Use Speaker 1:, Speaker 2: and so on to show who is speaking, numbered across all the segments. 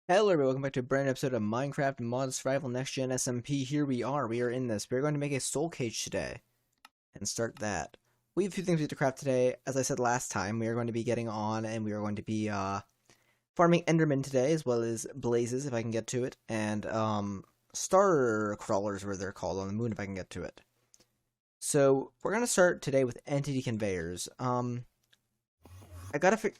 Speaker 1: Hello everyone, welcome back to a brand new episode of Minecraft Mod Survival Next Gen SMP. Here we are in this. We're going to make a soul cage today and start that. We have a few things we have to craft today. As I said last time, we are going to be getting on and we are going to be farming Enderman today, as well as blazes if I can get to it, and star crawlers, where they're called, on the moon if I can get to it. So we're going to start today with entity conveyors. I gotta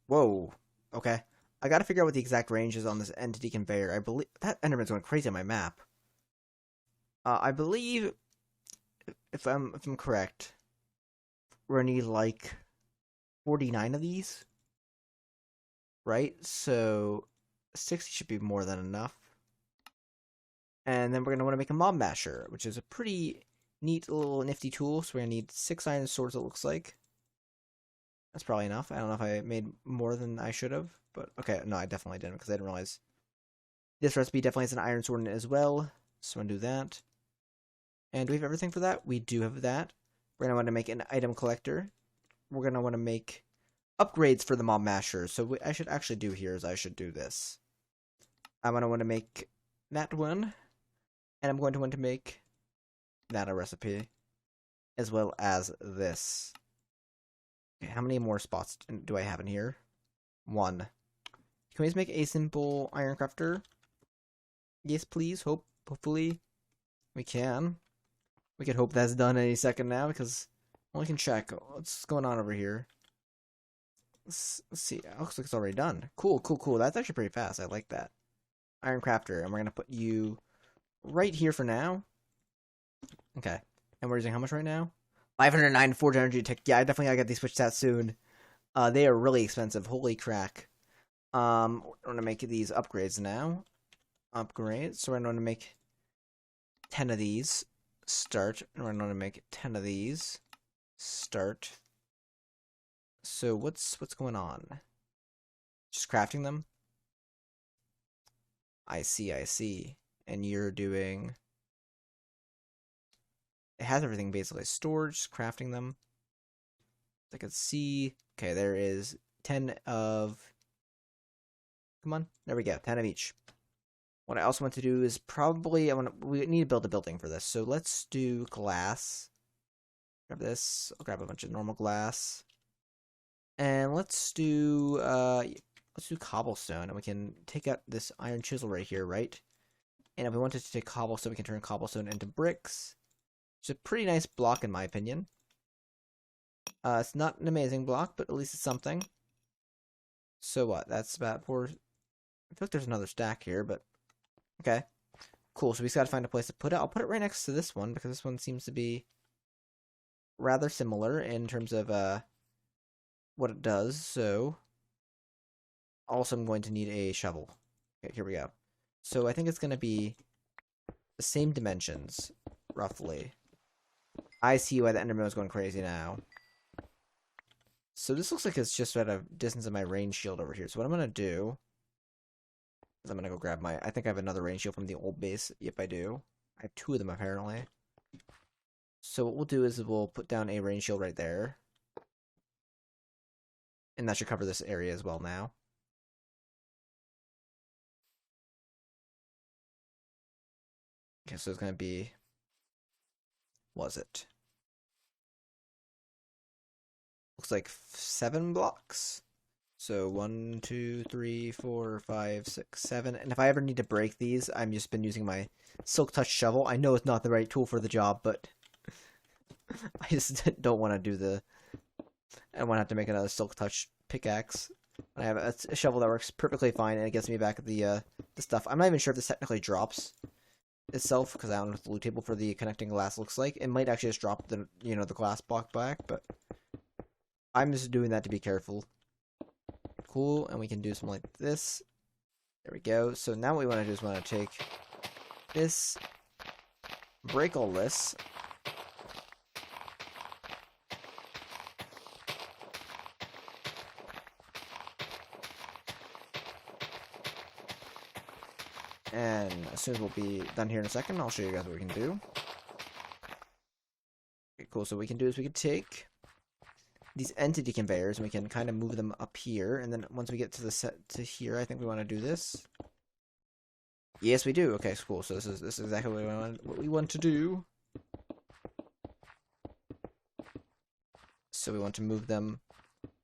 Speaker 1: Whoa. Okay. I gotta figure out what the exact range is on this entity conveyor. I believe that Enderman's going crazy on my map. I believe, if I'm correct, we're gonna need like 49 of these, right? So 60 should be more than enough. And then we're gonna want to make a mob masher, which is a pretty neat little nifty tool. So we're gonna need 6 iron swords. It looks like that's probably enough. I don't know if I made more than I should have. But, okay, no, I definitely didn't, because I didn't realize. This recipe definitely has an iron sword in it as well, so I'm going to do that. And do we have everything for that? We do have that. We're going to want to make an item collector. We're going to want to make upgrades for the mob masher. So what I should actually do here is I should do this. I'm going to want to make that one, and I'm going to want to make that a recipe, as well as this. Okay, how many more spots do I have in here? 1. Can we just make a simple iron crafter? Yes, please. Hopefully we can. We can hope that's done any second now, because we can check what's going on over here. Let's see. It looks like it's already done. Cool. That's actually pretty fast. I like that. Iron crafter, and we're gonna put you right here for now. Okay. And we're using how much right now? 509 forge energy tick. Yeah, I definitely gotta get these switched out soon. They are really expensive. Holy crack. We're going to make these upgrades now. Upgrades. So we're going to make 10 of these. Start. And we're going to make 10 of these. Start. So what's going on? Just crafting them? I see. And you're doing... It has everything basically. Storage, crafting them. I could see... Okay, there is 10 of... Come on. There we go. 10 of each. What I also want to do is probably... we need to build a building for this. So let's do glass. Grab this. I'll grab a bunch of normal glass. And let's do cobblestone. And we can take out this iron chisel right here, right? And if we wanted to take cobblestone, we can turn cobblestone into bricks. It's a pretty nice block in my opinion. It's not an amazing block, but at least it's something. So what? That's about 4... I feel like there's another stack here, but... Okay. Cool, so we just gotta find a place to put it. I'll put it right next to this one, because this one seems to be rather similar in terms of what it does, so... Also, I'm going to need a shovel. Okay, here we go. So I think it's gonna be the same dimensions, roughly. I see why the Enderman was going crazy now. So this looks like it's just at a distance of my range shield over here. So what I'm going to do is I'm going to go grab my... I think I have another range shield from the old base. Yep, I do. I have 2 of them, apparently. So what we'll do is we'll put down a range shield right there. And that should cover this area as well now. Okay, so it's going to be... Was it? Looks like 7 blocks. So 1, 2, 3, 4, 5, 6, 7. And if I ever need to break these, I've just been using my Silk Touch shovel. I know it's not the right tool for the job, but I just don't want to do the... I want to have to make another Silk Touch pickaxe. I have a shovel that works perfectly fine, and it gets me back at the stuff. I'm not even sure if this technically drops itself, because I don't know what the loot table for the connecting glass looks like. It might actually just drop the, the glass block back, but... I'm just doing that to be careful. Cool, and we can do something like this. There we go. So now what we want to do is we want to take this, break all this. And as soon as we'll be done here in a second, I'll show you guys what we can do. Okay, cool, so what we can do is we can take these entity conveyors, and we can kind of move them up here. And then once we get to the set to here, I think we want to do this. Yes, we do. Okay, cool. So this is exactly what we want to do. So we want to move them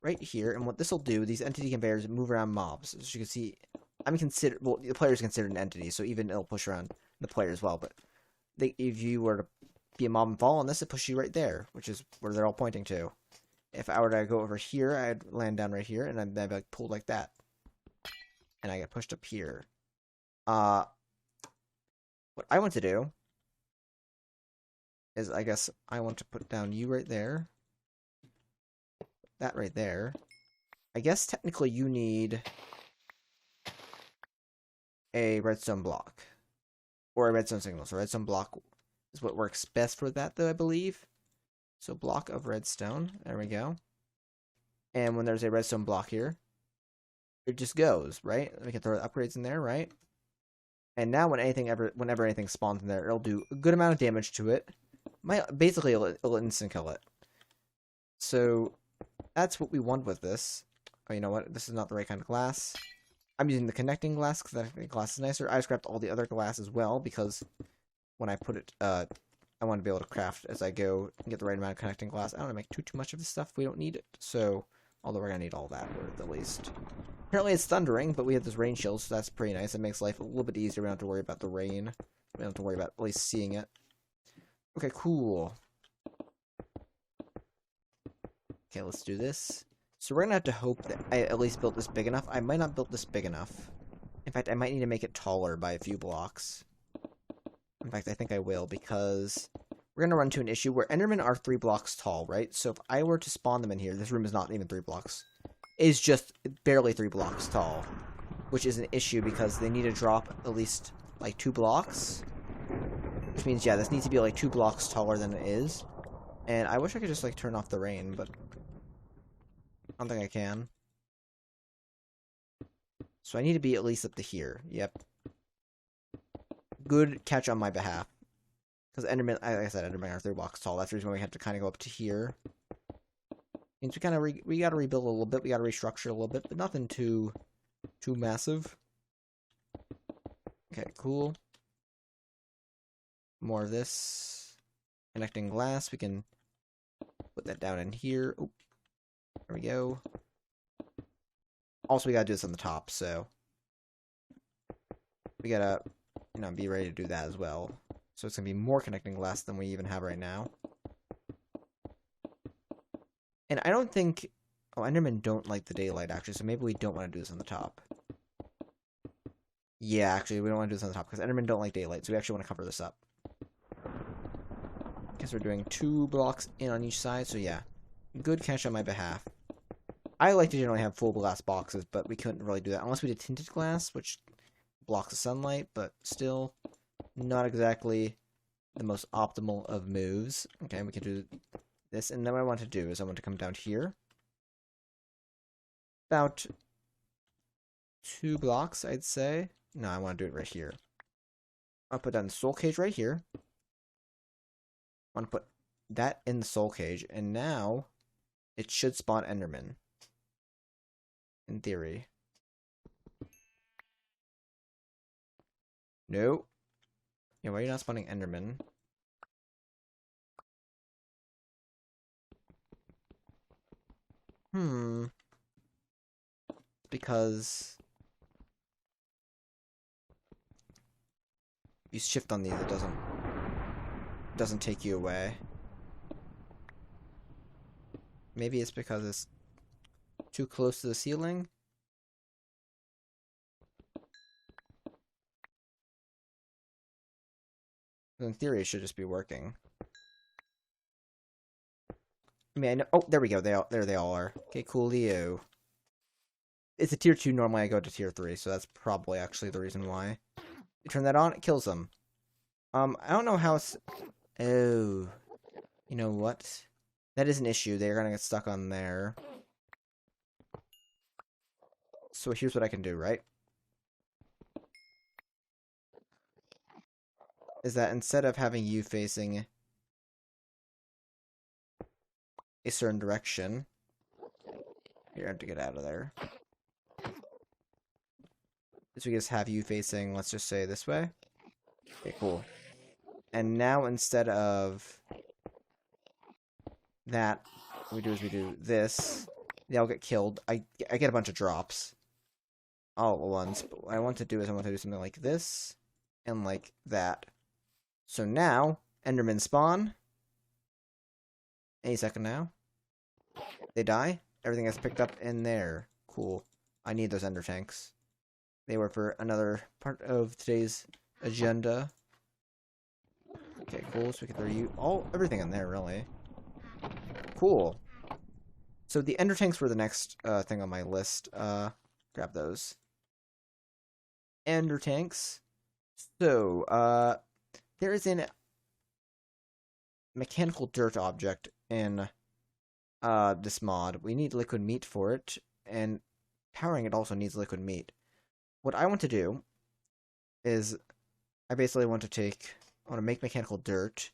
Speaker 1: right here, and what this will do, these entity conveyors move around mobs. As you can see, well, the player is considered an entity, so even it'll push around the player as well. But if you were to be a mob and fall on this, it pushes you right there, which is where they're all pointing to. If I were to go over here, I'd land down right here, and I'd be like pulled like that, and I get pushed up here. What I want to do is, I guess I want to put down you right there. That right there. I guess technically you need a redstone block. Or a redstone signal. So redstone block is what works best for that, though, I believe. So block of redstone. There we go. And when there's a redstone block here, it just goes, right? We can throw the upgrades in there, right? And now whenever anything spawns in there, it'll do a good amount of damage to it. Basically, it'll instant kill it. So that's what we want with this. Oh, you know what? This is not the right kind of glass. I'm using the connecting glass because I think glass is nicer. I scrapped all the other glass as well because when I put it, I want to be able to craft as I go and get the right amount of connecting glass. I don't want to make too much of this stuff. We don't need it. So, although we're going to need all that at least. Apparently it's thundering, but we have this rain shield, so that's pretty nice. It makes life a little bit easier. We don't have to worry about the rain. We don't have to worry about at least seeing it. Okay, cool. Okay, let's do this. So we're going to have to hope that I at least built this big enough. I might not build this big enough. In fact, I might need to make it taller by a few blocks. In fact, I think I will, because we're going to run into an issue where Endermen are 3 blocks tall, right? So if I were to spawn them in here, this room is not even 3 blocks. It's just barely 3 blocks tall, which is an issue because they need to drop at least, like, 2 blocks. Which means, yeah, this needs to be, like, 2 blocks taller than it is. And I wish I could just, like, turn off the rain, but I don't think I can. So I need to be at least up to here. Yep. Good catch on my behalf. Because Enderman, like I said, Enderman are 3 blocks tall. That's the reason why we have to kind of go up to here. Means we kind of we got to rebuild a little bit. We got to restructure a little bit, but nothing too massive. Okay, cool. More of this. Connecting glass. We can put that down in here. Oh, there we go. Also, we gotta do this on the top, so we gotta, be ready to do that as well. So it's gonna be more connecting glass than we even have right now. And I don't think, Endermen don't like the daylight actually, so maybe we don't want to do this on the top. Yeah, actually, we don't want to do this on the top because Endermen don't like daylight, so we actually want to cover this up. Because we're doing 2 blocks in on each side, so yeah, good catch on my behalf. I like to generally have full glass boxes, but we couldn't really do that unless we did tinted glass, which blocks the sunlight, but still not exactly the most optimal of moves. Okay, we can do this, and then what I want to do is I want to come down here. About 2 blocks, I'd say. No, I want to do it right here. I'll put down the soul cage right here. I want to put that in the soul cage, and now it should spawn Enderman. In theory. No. Yeah, why are you not spawning Enderman? Because you shift on these, it doesn't take you away. Maybe it's because it's too close to the ceiling. In theory, it should just be working. I mean, I know. Oh, there we go. There they all are. Okay, coolio. It's a tier 2. Normally, I go to tier 3, so that's probably actually the reason why. You turn that on, it kills them. I don't know how it's. Oh, you know what? That is an issue. They're gonna get stuck on there. So here's what I can do, right? Is that instead of having you facing a certain direction, Here, I have to get out of there. So we just have you facing, let's just say, this way. Okay, cool. And now instead of that, what we do is we do this. They all get killed. I get a bunch of drops. All at once. But what I want to do is I want to do something like this. And like that. So now, Endermen spawn. Any second now. They die. Everything gets picked up in there. Cool. I need those Ender tanks. They were for another part of today's agenda. Okay, cool. So we can throw you everything in there, really. Cool. So the Ender tanks were the next thing on my list. Grab those. Ender tanks. So, there is a mechanical dirt object in this mod. We need liquid meat for it, and powering it also needs liquid meat. What I want to do is I basically want to make mechanical dirt.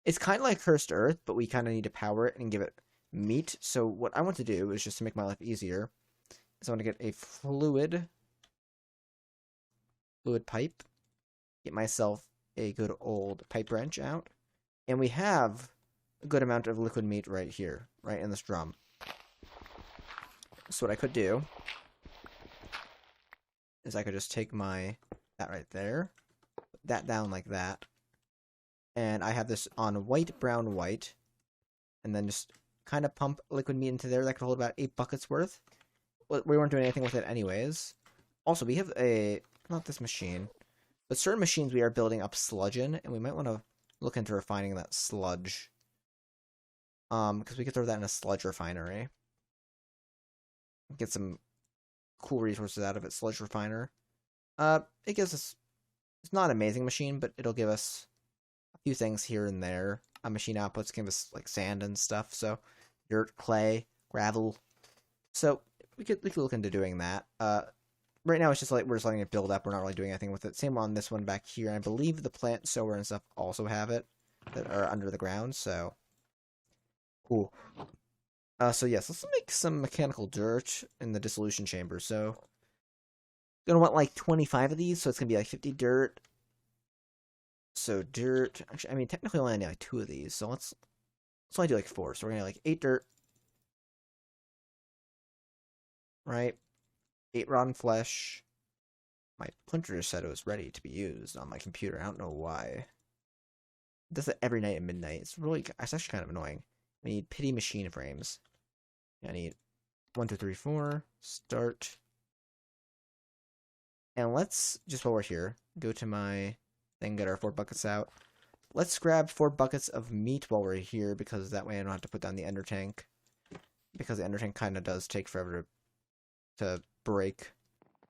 Speaker 1: It's kind of like cursed earth, but we kind of need to power it and give it meat. So what I want to do is, just to make my life easier, is I want to get a fluid pipe, get myself a good old pipe wrench out, and we have a good amount of liquid meat right here, right in this drum. So what I could do is I could just take that right there, put that down like that, and I have this on white, brown, white, and then just kind of pump liquid meat into there. That could hold about 8 buckets worth. We weren't doing anything with it anyways. Also, we have not this machine, but certain machines we are building up sludge in, and we might want to look into refining that sludge. Because we could throw that in a sludge refinery. Get some cool resources out of it, sludge refiner. It gives us, it's not an amazing machine, but it'll give us a few things here and there. Machine outputs give us like sand and stuff, so dirt, clay, gravel. So we could look into doing that. Right now it's just like we're just letting it build up. We're not really doing anything with it. Same on this one back here. And I believe the plant sower and stuff also have it that are under the ground. So cool. So yes, let's make some mechanical dirt in the dissolution chamber. So gonna want like 25 of these, so it's gonna be like 50 dirt. So dirt. Actually, I mean technically only need like 2 of these. So let's only do like 4. So we're gonna like 8 dirt. Right? 8 rotten flesh. My printer just said it was ready to be used on my computer. I don't know why. It does it every night at midnight. It's actually kind of annoying. I need pity machine frames. I need 1, 2, 3, 4. Start. And let's, just while we're here, go to my thing, get our 4 buckets out. Let's grab 4 buckets of meat while we're here, because that way I don't have to put down the ender tank. Because the ender tank kind of does take forever to break.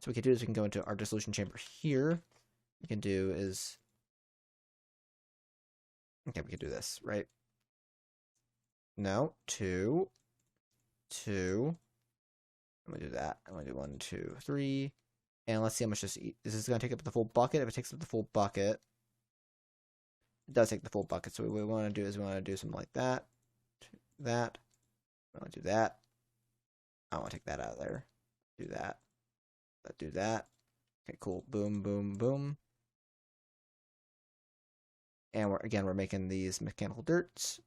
Speaker 1: So what we can do is we can go into our dissolution chamber here. What we can do is, okay, we can do this, right? No, 2. I'm gonna do that. I'm gonna do 1, 2, 3. And let's see how much this is gonna take up the full bucket. If it takes up the full bucket, it does take the full bucket. So what we want to do is we want to do something like that. That. I want to do that. I want to take that out of there. Do that. Do that. Okay, cool. Boom, boom, boom. And we're making these mechanical dirts.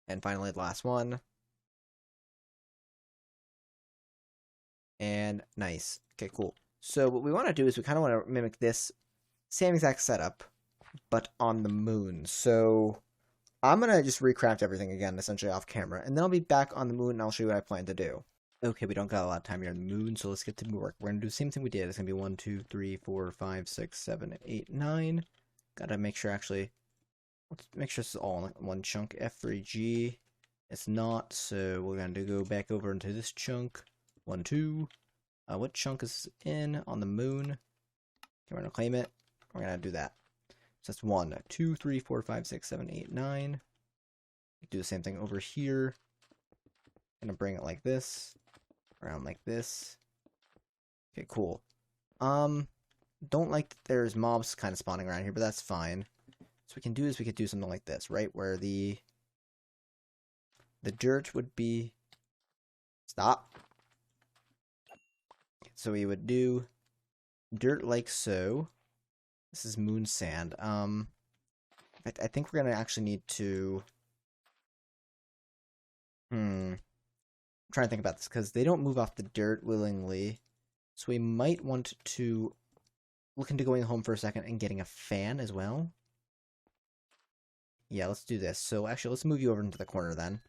Speaker 1: And finally, the last one. And nice. Okay, cool. So what we want to do is we kind of want to mimic this same exact setup, but on the moon. So I'm going to just recraft everything again, essentially off camera. And then I'll be back on the moon and I'll show you what I plan to do. Okay, we don't got a lot of time here on the moon, so let's get to work. We're going to do the same thing we did. It's going to be 1, 2, 3, 4, 5, 6, 7, 8, 9. Gotta make sure, actually, let's make sure this is all in one chunk. F3G. It's not, so we're going to go back over into this chunk. 1, 2. What chunk is in on the moon? Okay, we're going to claim it. We're going to do that. So that's 1, 2, 3, 4, 5, 6, 7, 8, 9. Do the same thing over here. Gonna bring it like this. Around like this. Okay, cool. Don't like that there's mobs kind of spawning around here, but that's fine. So we can do is we could do something like this, right? Where the dirt would be Stop. So we would do dirt like so. This is moon sand. I think we're gonna actually need to. I'm trying to think about this because they don't move off the dirt willingly. So we might want to look into going home for a second and getting a fan as well. Yeah, let's do this. So actually, let's move you over into the corner then.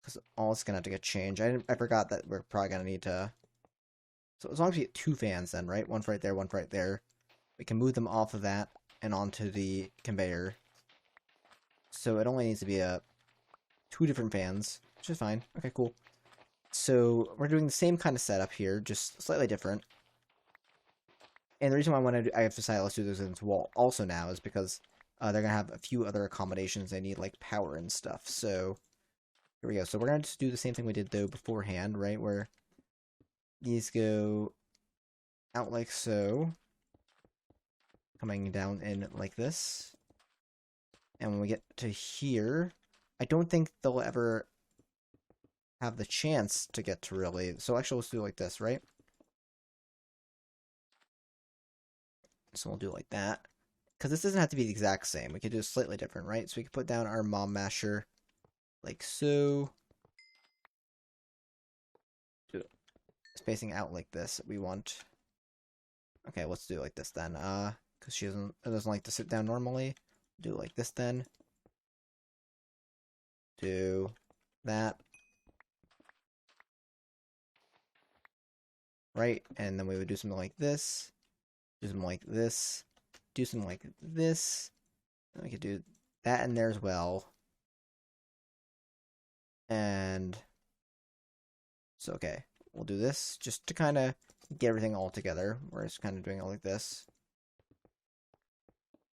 Speaker 1: Because all it's gonna have to get changed. I forgot that we're probably gonna need to. So as long as we get 2 fans then, right? One right there, one right there. We can move them off of that and onto the conveyor. So it only needs to be 2 different fans, which is fine. Okay, cool. So we're doing the same kind of setup here, just slightly different. And the reason why I have decided let's do this in this wall also now is because they're going to have a few other accommodations they need, like power and stuff. So here we go. So we're going to just do the same thing we did, though, beforehand, right? Where these go out like so. Coming down in like this. And when we get to here, I don't think they'll ever have the chance to get to really. So actually, let's do it like this, right? So we'll do it like that. Because this doesn't have to be the exact same. We could do it slightly different, right? So we can put down our mom masher like so. Do it. Spacing out like this. We want. Okay, let's do it like this then. Because she doesn't like to sit down normally. Do it like this then. Do that. Right? And then we would do something like this. Do something like this. Do something like this. And we could do that in there as well. And so, okay. We'll do this just to kind of get everything all together. We're just kind of doing it like this.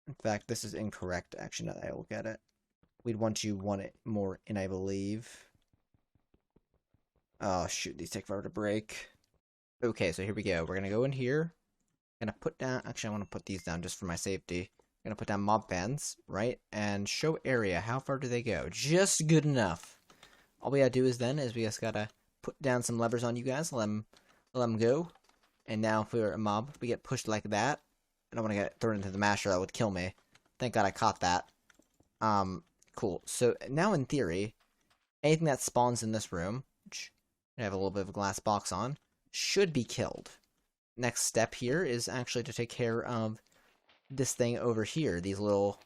Speaker 1: In fact, this is incorrect. Actually, now that I look at it. We'd want it more in, I believe. Oh, shoot. These take forever to break. Okay, so here we go. We're going to go in here. Gonna put down, actually I want to put these down just for my safety. Gonna put down mob fans, right? And show area. How far do they go? Just good enough. All we gotta do is we just gotta put down some levers on you guys, let them go. And now if we're a mob, we get pushed like that. I don't want to get thrown into the masher, that would kill me. Thank God I caught that. Cool. So now in theory, anything that spawns in this room, which I have a little bit of a glass box on, should be killed. Next step here is actually to take care of this thing over here. These little,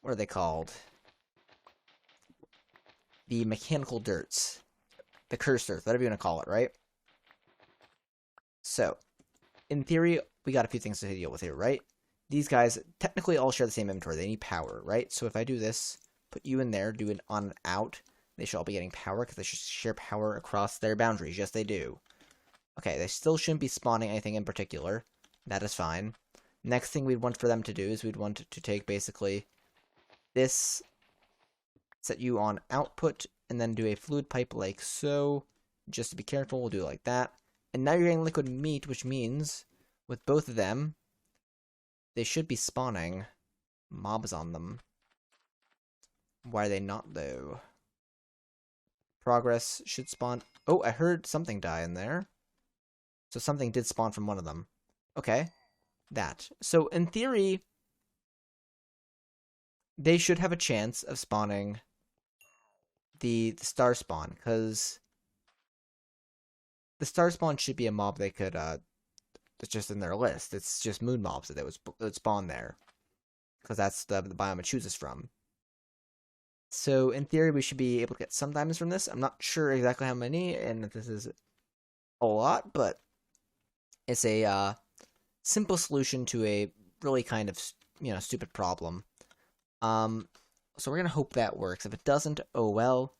Speaker 1: what are they called? The mechanical dirts. The cursed earth, whatever you want to call it, right? So, in theory, we got a few things to deal with here, right? These guys technically all share the same inventory. They need power, right? So if I do this, put you in there, do it on and out, they should all be getting power because they should share power across their boundaries. Yes, they do. Okay, they still shouldn't be spawning anything in particular. That is fine. Next thing we'd want for them to do is we'd want to take basically this, set you on output, and then do a fluid pipe like so. Just to be careful, we'll do it like that. And now you're getting liquid meat, which means with both of them, they should be spawning mobs on them. Why are they not, though? Progress should spawn. Oh, I heard something die in there. So something did spawn from one of them. Okay. That. So in theory, they should have a chance of spawning the star spawn, because the star spawn should be a mob they could, it's just in their list. It's just moon mobs that would spawn there. Because that's the biome it chooses from. So in theory, we should be able to get some diamonds from this. I'm not sure exactly how many, and if this is a lot, but it's a simple solution to a really kind of, stupid problem. So we're gonna hope that works. If it doesn't, oh well.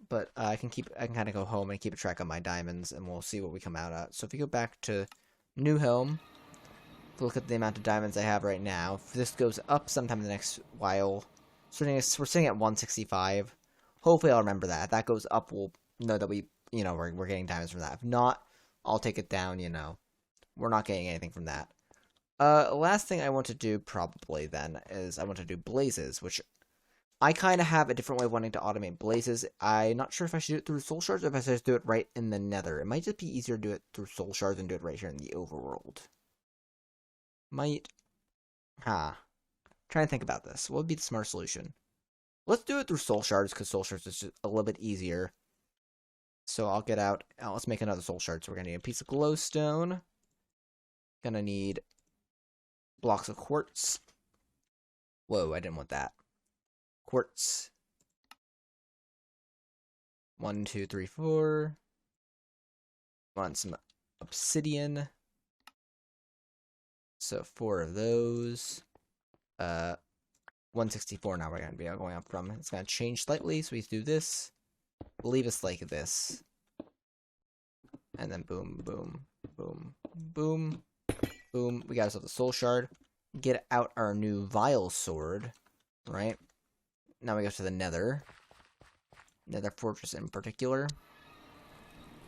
Speaker 1: But I can kind of go home and keep a track of my diamonds, and we'll see what we come out at. So if we go back to new home, look at the amount of diamonds I have right now. If this goes up sometime in the next while, we're sitting at 165. Hopefully I'll remember that. If that goes up, we'll know that we're getting diamonds from that. If not, I'll take it down. We're not getting anything from that. Last thing I want to do probably then is I want to do blazes, which I kind of have a different way of wanting to automate blazes. I'm not sure if I should do it through soul shards or if I should just do it right in the nether. It might just be easier to do it through soul shards than do it right here in the overworld. Might. Trying to think about this. What would be the smart solution? Let's do it through soul shards because soul shards is just a little bit easier. So I'll get out. Let's make another soul shard. So we're going to need a piece of glowstone. Gonna need blocks of quartz. Whoa, I didn't want that. Quartz. 1, 2, 3, 4. Want some obsidian. So 4 of those. 164 now we're gonna be going up from. It's gonna change slightly, so we do this. Leave us like this. And then boom, boom, boom, boom, boom. We got ourselves a soul shard. Get out our new vile sword. Right? Now we go to the nether. Nether fortress in particular.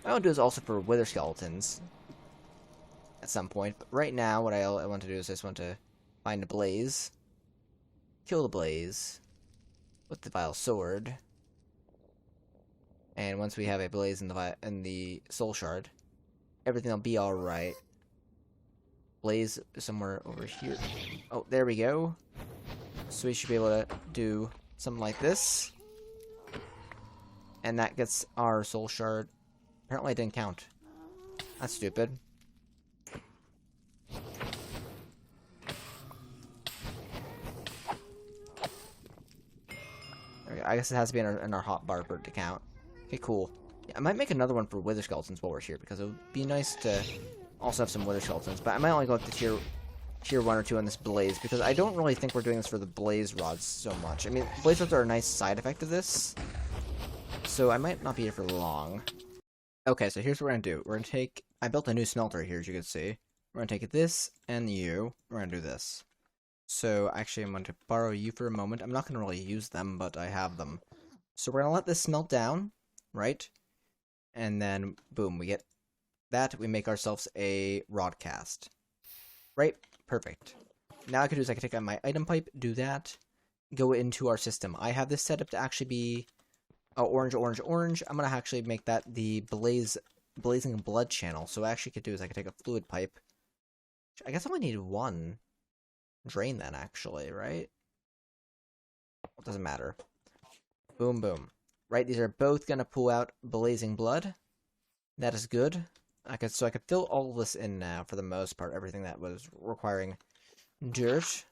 Speaker 1: What I'll do is also for wither skeletons. At some point. But right now, what I want to do is I just want to find a blaze. Kill the blaze. With the vile sword. And once we have a blaze in the soul shard, everything will be alright. Blaze somewhere over here. Oh, there we go. So we should be able to do something like this. And that gets our soul shard. Apparently it didn't count. That's stupid. I guess it has to be in our hotbar for it to count. Okay, cool. Yeah, I might make another one for wither skeletons while we're here, because it would be nice to also have some wither skeletons. But I might only go up to tier 1 or 2 on this blaze, because I don't really think we're doing this for the blaze rods so much. I mean, blaze rods are a nice side effect of this, so I might not be here for long. Okay, so here's what we're gonna do. We're gonna take... I built a new smelter here, as you can see. We're gonna take this and you. We're gonna do this. So, actually, I'm going to borrow you for a moment. I'm not going to really use them, but I have them. So, we're going to let this smelt down, right? And then, boom, we get that. We make ourselves a rod cast. Right? Perfect. Now I can do is I can take out my item pipe, do that, go into our system. I have this set up to actually be orange, orange, orange. I'm going to actually make that the blazing blood channel. So, what I actually could do is I could take a fluid pipe. I guess I only need one. Drain then, actually, right? It doesn't matter. Boom, boom. Right, these are both gonna pull out blazing blood. That is good. So I could fill all of this in now, for the most part, everything that was requiring dirt.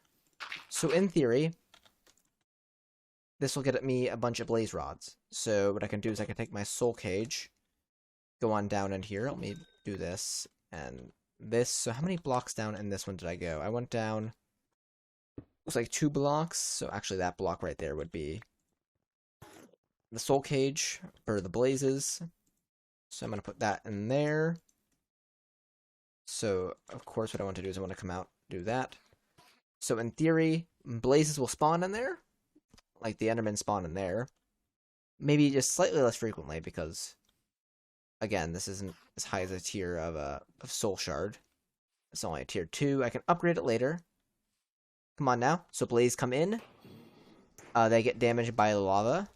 Speaker 1: So in theory, this will get me a bunch of blaze rods. So what I can do is I can take my soul cage, go on down in here. Let me do this, and this. So how many blocks down in this one did I go? I went down... Looks like 2 blocks, so actually that block right there would be the soul cage for the blazes. So I'm going to put that in there. So, of course, what I want to do is I want to come out, do that. So, in theory, blazes will spawn in there, like the Endermen spawn in there. Maybe just slightly less frequently, because, again, this isn't as high as a tier of soul shard. It's only a tier 2. I can upgrade it later. Come on now. So blaze come in. They get damaged by lava.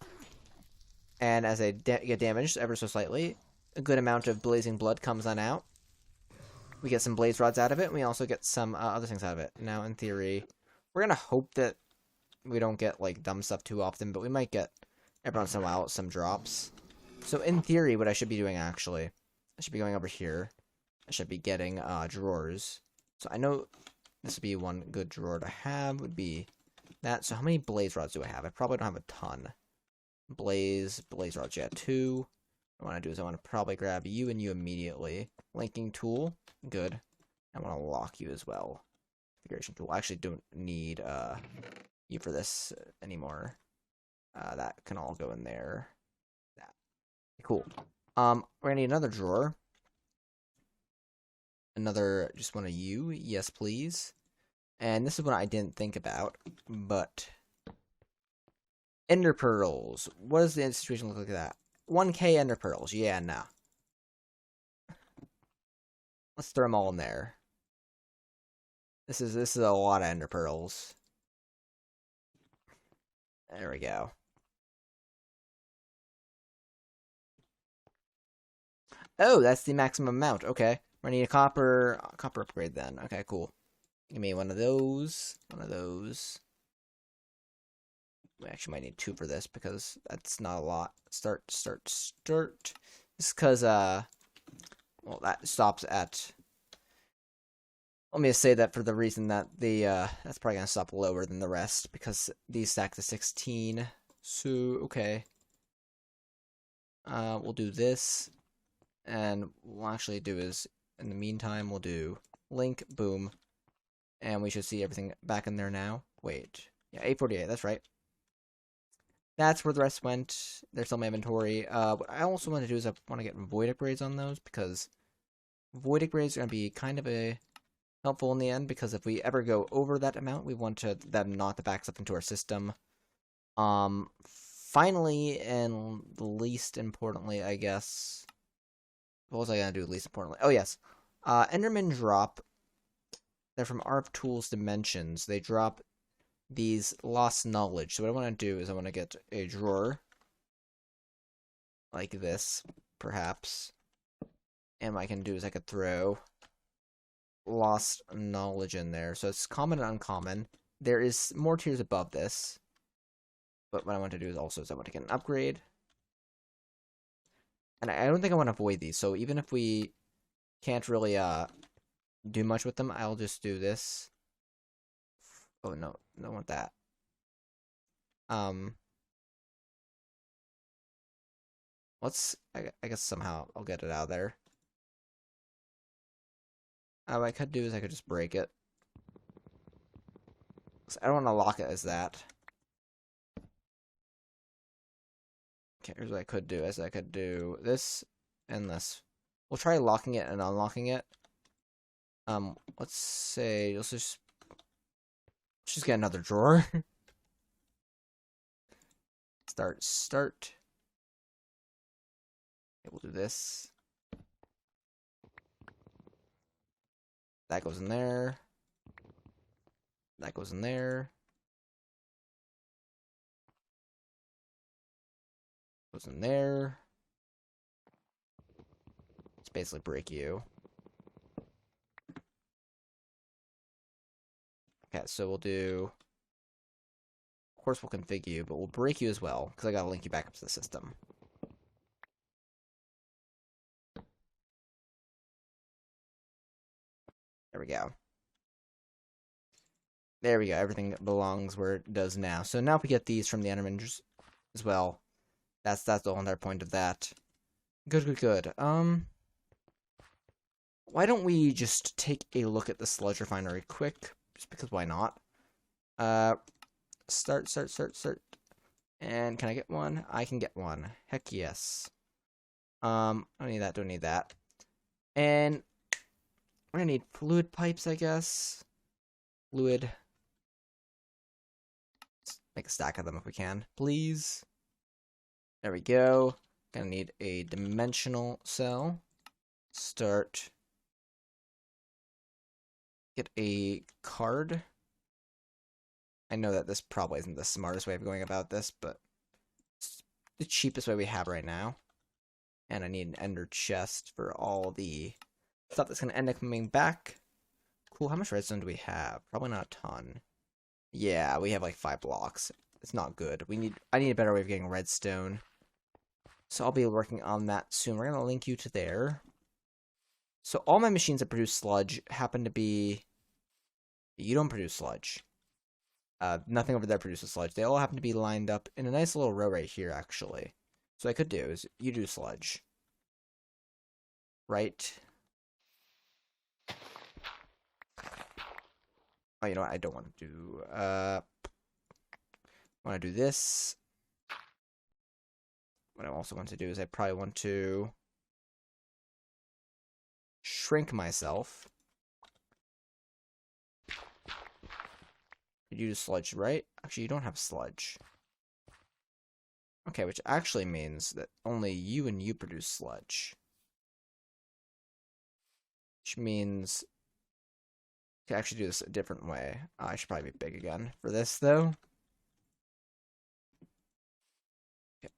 Speaker 1: And as they get damaged ever so slightly, a good amount of blazing blood comes on out. We get some blaze rods out of it, and we also get some other things out of it. Now, in theory, we're going to hope that we don't get, like, dumb stuff too often, but we might get, every once in a while, some drops. So, in theory, what I should be doing, actually, I should be going over here. I should be getting drawers. So, I know... This would be one good drawer to have, would be that. So how many blaze rods do I have? I probably don't have a ton. Blaze rods, yeah, 2. What I want to do is I want to probably grab you and you immediately. Linking tool, good. I want to lock you as well. Configuration tool. I actually don't need you for this anymore. That can all go in there. That. Cool. We're going to need another drawer. Just one of you. Yes, please. And this is one I didn't think about, but... Ender pearls. What does the situation look like that? 1k ender pearls. Yeah, no. Let's throw them all in there. This is a lot of ender pearls. There we go. Oh, that's the maximum amount. Okay. We're gonna need a copper upgrade then. Okay, cool. Give me one of those. One of those. We actually might need 2 for this because that's not a lot. Start. This is because, well, that stops at... Let me just say that for the reason that that's probably going to stop lower than the rest because these stack to 16. So, okay. We'll do this. And what we'll actually do is, in the meantime, we'll do link, boom. And we should see everything back in there now. Wait. Yeah, 848, that's right. That's where the rest went. There's still my inventory. What I also want to do is I want to get void upgrades on those because void upgrades are going to be kind of helpful in the end because if we ever go over that amount, we want them not to back up into our system. Finally, and least importantly, I guess. What was I going to do least importantly? Oh, yes. Enderman drop. They're from ARP Tools Dimensions. They drop these lost knowledge. So what I want to do is I want to get a drawer like this, perhaps. And what I can do is I could throw lost knowledge in there. So it's common and uncommon. There is more tiers above this. But what I want to do is also I want to get an upgrade. And I don't think I want to avoid these. So even if we can't really do much with them, I'll just do this. Oh no, I don't want that. I guess somehow I'll get it out of there. What I could do is I could just break it. I don't want to lock it as that. Okay, here's what I could do. I could do this and this. We'll try locking it and unlocking it. Let's just get another drawer. Start. Okay, we'll do this. That goes in there. That goes in there. Goes in there. Let's basically break you. Okay, so we'll do... Of course we'll configure you, but we'll break you as well, because I gotta link you back up to the system. There we go. There we go. Everything belongs where it does now. So now if we get these from the Enderman as well, that's the whole entire point of that. Good. Why don't we just take a look at the Sludge Refinery quick? Just because why not? Start. And can I get one? I can get one. Heck yes. Don't need that. And we're gonna need fluid pipes, I guess. Fluid. Let's make a stack of them if we can, please. There we go. Gonna need a dimensional cell. Start. Get a card. I know that this probably isn't the smartest way of going about this, but it's the cheapest way we have right now. And I need an ender chest for all the stuff that's going to end up coming back. Cool, how much redstone do we have? Probably not a ton. Yeah, we have like 5 blocks. It's not good. I need a better way of getting redstone. So I'll be working on that soon. We're going to link you to there. So all my machines that produce sludge happen to be... You don't produce sludge. Nothing over there produces sludge. They all happen to be lined up in a nice little row right here, actually. So what I could do is, you do sludge. Right. Oh, you know what? I don't want to do... I want to do this. What I also want to do is I probably want to... shrink myself. You do sludge, right? Actually, you don't have sludge. Okay, which actually means that only you and you produce sludge. Which means... I can actually do this a different way. I should probably be big again for this, though.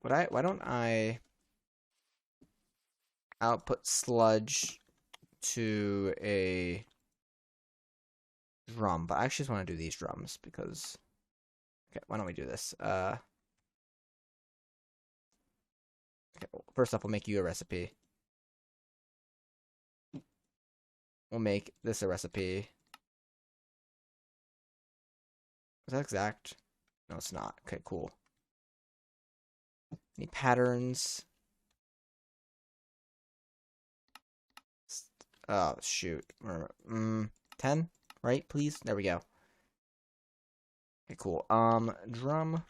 Speaker 1: Why don't I output sludge to a drum? But I actually just want to do these drums because... Okay, why don't we do this? Okay, well, first off, we'll make you a recipe. We'll make this a recipe. Is that exact? No, it's not. Okay, cool. Any patterns? Oh, shoot. 10, right, please? There we go. Okay, cool. Drum.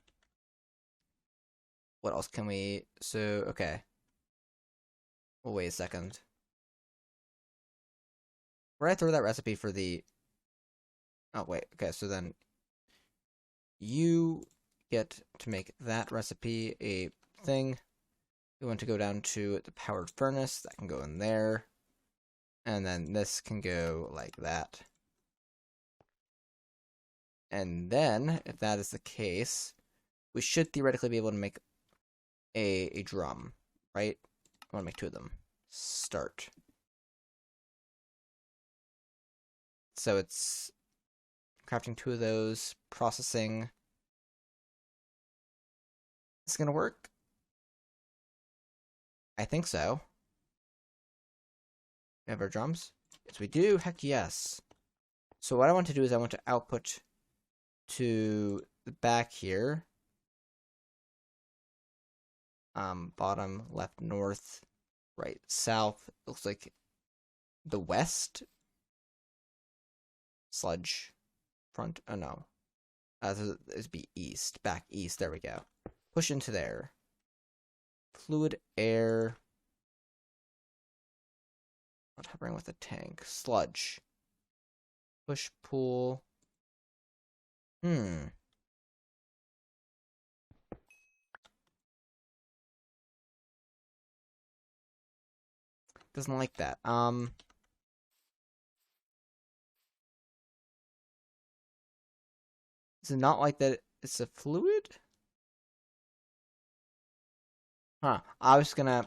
Speaker 1: What else can we... So, okay. Well, wait a second. Where I throw that recipe for the... Oh, wait. Okay, so then... You get to make that recipe a thing. We want to go down to the powered furnace. That can go in there. And then this can go like that. And then, if that is the case, we should theoretically be able to make a drum, right? I want to make 2 of them. Start. So it's crafting 2 of those, processing. Is this gonna work? I think so. We have our drums? Yes, we do. Heck yes. So what I want to do is I want to output to the back here. Bottom, left, north, right, south. Looks like the west. Sludge. Front. Oh no. This would be east. Back east. There we go. Push into there. Fluid, air. Not hovering with the tank. Sludge. Push, pull. Doesn't like that. Is it not like that it's a fluid? Huh. I was gonna,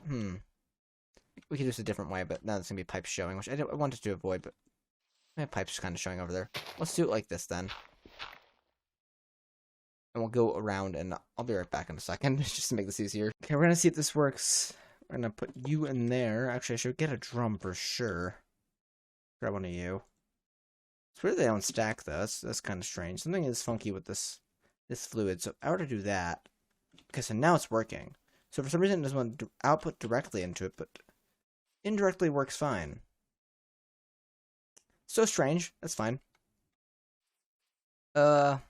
Speaker 1: We could do this a different way, but now there's gonna be pipes showing, which I wanted to avoid, but my pipes kind of showing over there. Let's do it like this then. And we'll go around, and I'll be right back in a second, just to make this easier. Okay, we're gonna see if this works. We're gonna put you in there. Actually, I should get a drum for sure. Grab one of you. It's weird they don't stack, though. That's kind of strange. Something is funky with this fluid. So if I were to do that, okay, so now it's working. So for some reason it doesn't want to output directly into it, but indirectly works fine. So strange. That's fine. Then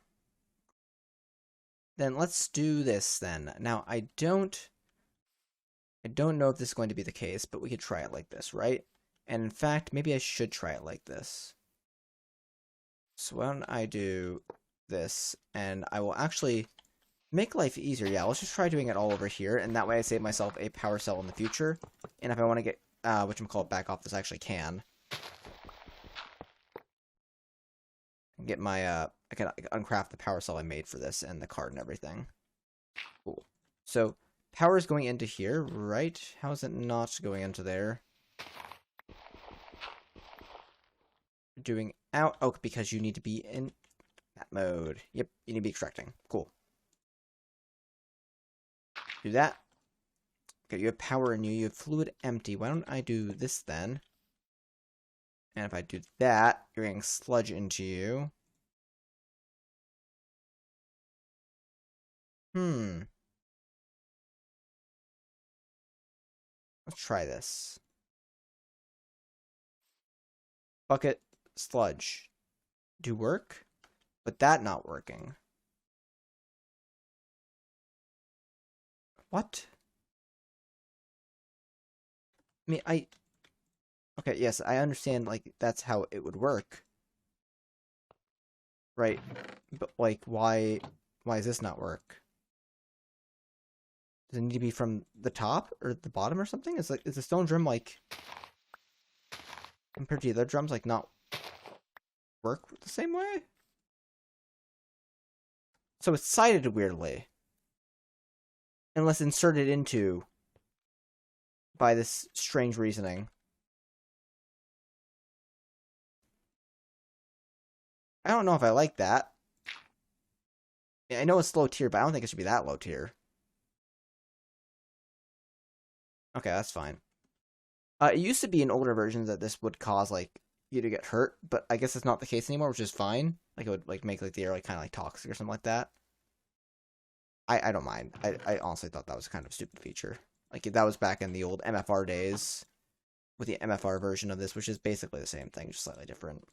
Speaker 1: let's do this then. Now I don't know if this is going to be the case, but we could try it like this, right? And in fact, maybe I should try it like this. So why don't I do this, and I will actually make life easier. Yeah, let's just try doing it all over here, and that way I save myself a power cell in the future. And if I want to get, whatchamacallit, back off this, I actually can. Get my, I can uncraft the power cell I made for this, and the card and everything. Cool. So, power is going into here, right? How is it not going into there? Doing out. Oh, because you need to be in that mode. Yep, you need to be extracting. Cool. Do that. Okay, you have power in you. You have fluid empty. Why don't I do this then? And if I do that, you're getting sludge into you. Let's try this. Bucket, sludge. Do work? But that not working. What? I mean, okay, yes, I understand, like, that's how it would work. Right. But, like, why does this not work? Does it need to be from the top or the bottom or something? Is the stone drum, like, compared to the other drums, like, not work the same way? So it's sighted weirdly. Unless inserted into by this strange reasoning. I don't know if I like that. I know it's low tier, but I don't think it should be that low tier. Okay, that's fine. It used to be in older versions that this would cause like you to get hurt, but I guess it's not the case anymore, which is fine. Like it would like make like the air like kind of like toxic or something like that. I don't mind. I honestly thought that was kind of a stupid feature. Like that was back in the old MFR days with the MFR version of this, which is basically the same thing, just slightly different.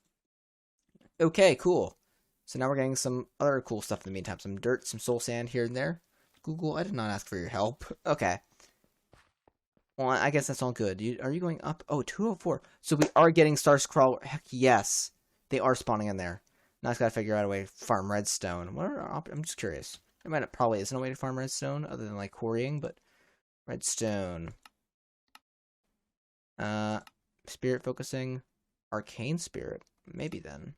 Speaker 1: Okay, cool. So now we're getting some other cool stuff in the meantime. Some dirt, some soul sand here and there. Google, I did not ask for your help. Okay. Well, I guess that's all good. Are you going up? Oh, 204. So we are getting Star Scroll. Heck yes. They are spawning in there. Now I just gotta figure out a way to farm redstone. I'm just curious. There might probably isn't a way to farm redstone other than like quarrying, but redstone. Spirit focusing. Arcane spirit. Maybe then.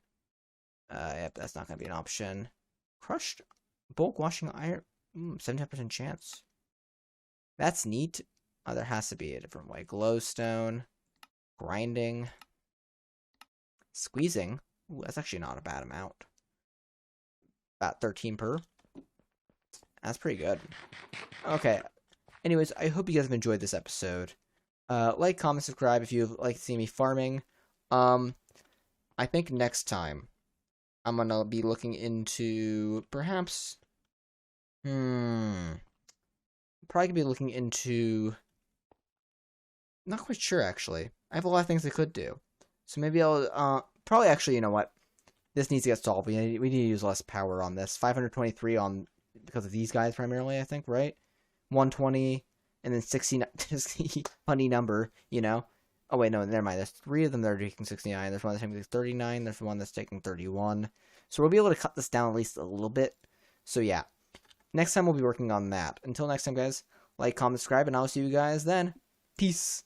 Speaker 1: Yep, that's not gonna be an option. Crushed bulk washing iron. 75% chance. That's neat. Oh, there has to be a different way. Glowstone. Grinding. Squeezing. Ooh, that's actually not a bad amount. About 13 per. That's pretty good. Okay. Anyways, I hope you guys have enjoyed this episode. Like, comment, subscribe if you'd like to see me farming. I think next time I'm gonna be looking into perhaps probably gonna be looking into not quite sure actually. I have a lot of things I could do. So maybe I'll probably actually, you know what? This needs to get solved. We need to use less power on this. 523 on because of these guys primarily, I think, right? 120 and then 60 funny number, you know. Oh wait, no, never mind. There's 3 of them that are taking 69. There's one that's taking 39. There's one that's taking 31. So we'll be able to cut this down at least a little bit. So yeah. Next time we'll be working on that. Until next time, guys, like, comment, subscribe, and I'll see you guys then. Peace.